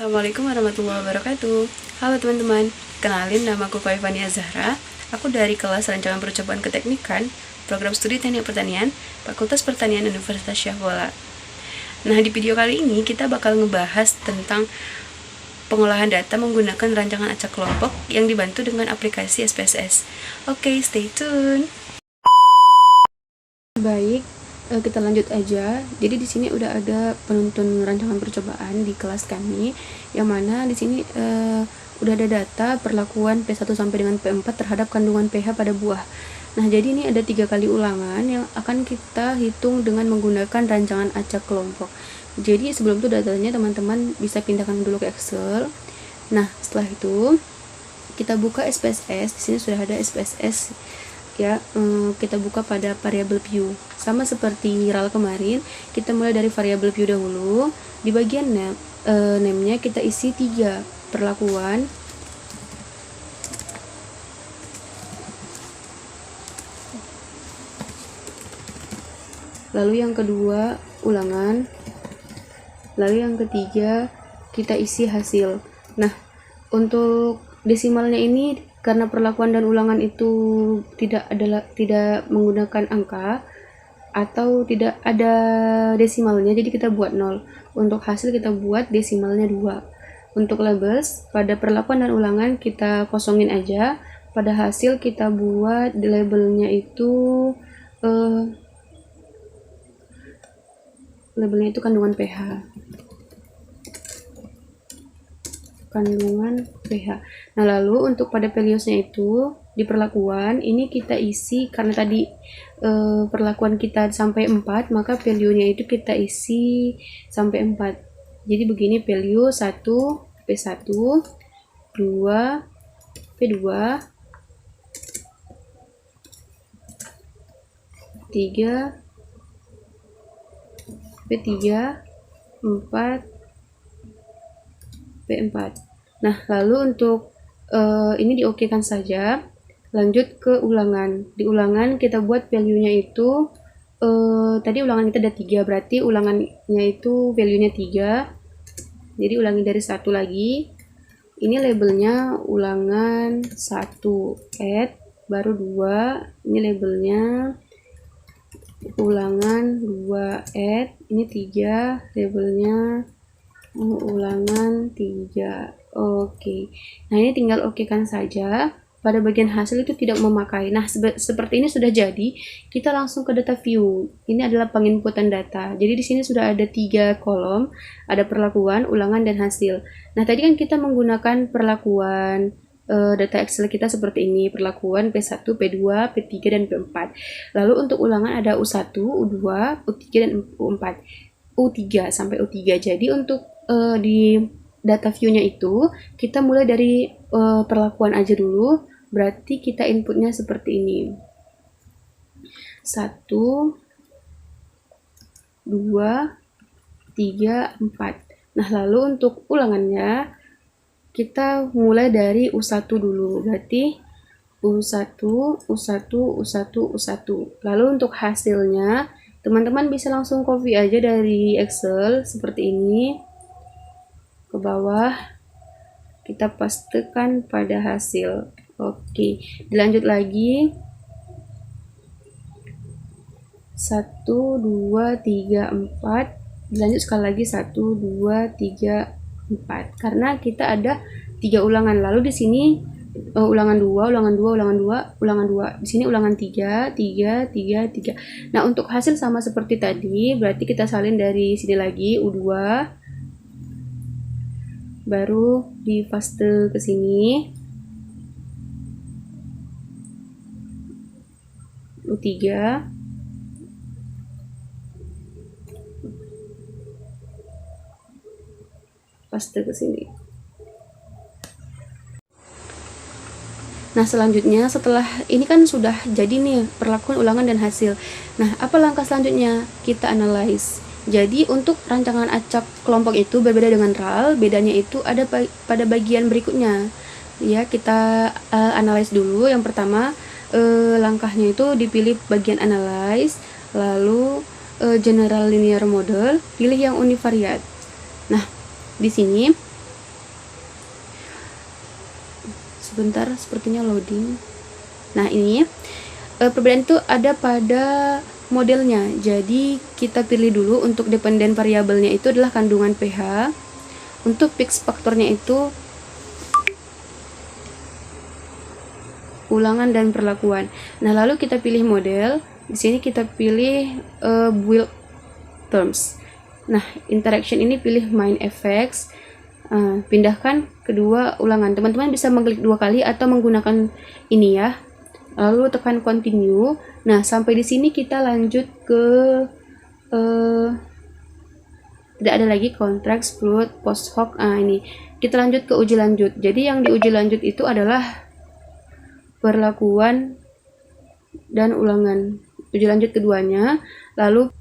Assalamualaikum warahmatullahi wabarakatuh. Halo teman-teman, kenalin nama aku Faifania Zahra. Aku dari kelas Rancangan Percobaan Keteknikan, Program Studi Teknik Pertanian, Fakultas Pertanian Universitas Syahwala. Nah, di video kali ini kita bakal ngebahas tentang pengolahan data menggunakan rancangan acak kelompok yang dibantu dengan aplikasi SPSS. Oke, stay tune. Baik, kita lanjut aja. Jadi di sini udah ada penuntun rancangan percobaan di kelas kami, yang mana di sini udah ada data perlakuan P1 sampai dengan P4 terhadap kandungan pH pada buah. Nah, jadi ini ada 3 kali ulangan yang akan kita hitung dengan menggunakan rancangan acak kelompok. Jadi sebelum itu datanya teman-teman bisa pindahkan dulu ke Excel. Nah, setelah itu kita buka SPSS. Di sini sudah ada SPSS. Ya, kita buka pada variabel view. Sama seperti RAL kemarin, kita mulai dari variabel view dahulu. Di bagian name-nya kita isi 3 perlakuan. Lalu yang kedua ulangan. Lalu yang ketiga kita isi hasil. Nah, untuk desimalnya ini karena perlakuan dan ulangan itu tidak menggunakan angka atau tidak ada desimalnya, jadi kita buat 0. Untuk hasil kita buat desimalnya 2. Untuk labels pada perlakuan dan ulangan kita kosongin aja. Pada hasil kita buat labelnya itu kandungan pH. Nah, lalu untuk pada values-nya itu di perlakuan ini kita isi, karena tadi perlakuan kita sampai 4, maka value-nya itu kita isi sampai 4. Jadi begini, value 1 P1, 2 P2, 3 P3, 4 P4. Nah, lalu untuk ini diokekan saja. Lanjut ke ulangan. Di ulangan kita buat value-nya itu tadi ulangan kita ada 3, berarti ulangannya itu value-nya 3. Jadi ulangi dari 1 lagi. Ini labelnya ulangan 1 add, baru 2. Ini labelnya ulangan 2 add, ini 3, labelnya ulangan 3. Oke. Nah, ini tinggal okekan saja. Pada bagian hasil itu tidak memakai. Nah, seperti ini sudah jadi. Kita langsung ke data view. Ini adalah penginputan data. Jadi di sini sudah ada 3 kolom, ada perlakuan, ulangan, dan hasil. Nah, tadi kan kita menggunakan perlakuan data Excel kita seperti ini, perlakuan P1, P2, P3, dan P4. Lalu untuk ulangan ada U1, U2, U3, dan U4. U3 sampai U3. Jadi untuk di data view-nya itu kita mulai dari perlakuan aja dulu. Berarti kita inputnya seperti ini. 1 2 3 4. Nah, lalu untuk ulangannya kita mulai dari U1 dulu. Berarti U1, U1, U1, U1. Lalu untuk hasilnya teman-teman bisa langsung copy aja dari Excel seperti ini ke bawah, kita pastekan pada hasil. Oke, dilanjut lagi. 1 2 3 4. Dilanjut sekali lagi 1 2 3 4. Karena kita ada 3 ulangan. Lalu di sini ulangan 2, ulangan 2, ulangan 2, ulangan 2. Di sini ulangan 3, 3, 3, 3. Nah, untuk hasil sama seperti tadi, berarti kita salin dari sini lagi U2. Baru di paste ke sini. U3. Paste ke sini. Nah, selanjutnya setelah ini kan sudah jadi nih perlakuan, ulangan, dan hasil. Nah, apa langkah selanjutnya? Kita analyze. Jadi untuk rancangan acak kelompok itu berbeda dengan RAL, bedanya itu ada pada bagian berikutnya. Ya, kita analyze dulu. Yang pertama, langkahnya itu dipilih bagian analyze, lalu general linear model, pilih yang univariate. Nah, di sini sebentar, sepertinya loading. Nah ini perbedaan itu ada pada modelnya. Jadi kita pilih dulu untuk dependen variabelnya itu adalah kandungan pH. Untuk fix faktornya itu ulangan dan perlakuan. Nah lalu kita pilih model. Di sini kita pilih build terms. Nah interaction ini pilih main effects. Pindahkan kedua ulangan. Teman-teman bisa mengklik 2 kali atau menggunakan ini ya. Lalu tekan continue. Nah sampai di sini kita lanjut ke tidak ada lagi kontrak, fluid, post hoc. Ini kita lanjut ke uji lanjut. Jadi yang diuji lanjut itu adalah perlakuan dan ulangan. Uji lanjut keduanya. Lalu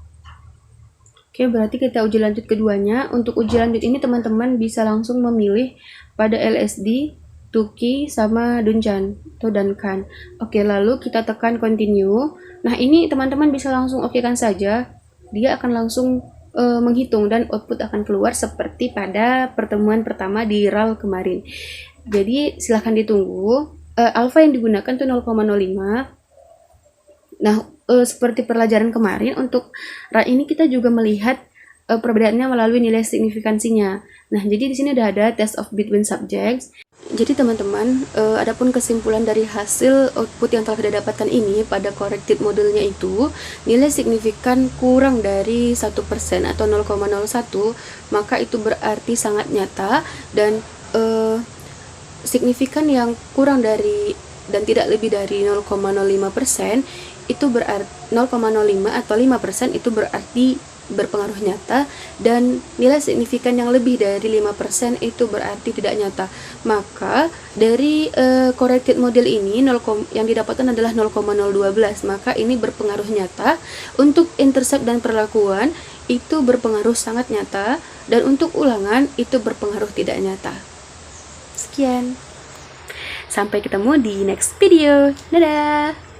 oke, berarti kita uji lanjut keduanya. Untuk uji lanjut ini teman-teman bisa langsung memilih pada LSD, Tuki, sama Duncan atau Duncan. Oke, lalu kita tekan continue. Nah ini teman-teman bisa langsung okekan saja. Dia akan langsung menghitung dan output akan keluar seperti pada pertemuan pertama di RAL kemarin. Jadi silahkan ditunggu. Alpha yang digunakan itu 0,05. Nah seperti pelajaran kemarin, untuk RAL ini kita juga melihat perbedaannya melalui nilai signifikansinya. Nah jadi di sini udah ada test of between subjects. Jadi teman-teman, adapun kesimpulan dari hasil output yang telah kita dapatkan ini pada corrected modelnya itu, nilai signifikan kurang dari 1% atau 0,01, maka itu berarti sangat nyata, dan signifikan yang kurang dari dan tidak lebih dari 0,05% itu berarti 0,05 atau 5% itu berarti berpengaruh nyata, dan nilai signifikan yang lebih dari 5% itu berarti tidak nyata. Maka dari corrected model ini yang didapatkan adalah 0,012, maka ini berpengaruh nyata. Untuk intercept dan perlakuan itu berpengaruh sangat nyata, dan untuk ulangan itu berpengaruh tidak nyata. Sekian, sampai ketemu di next video. Dadah.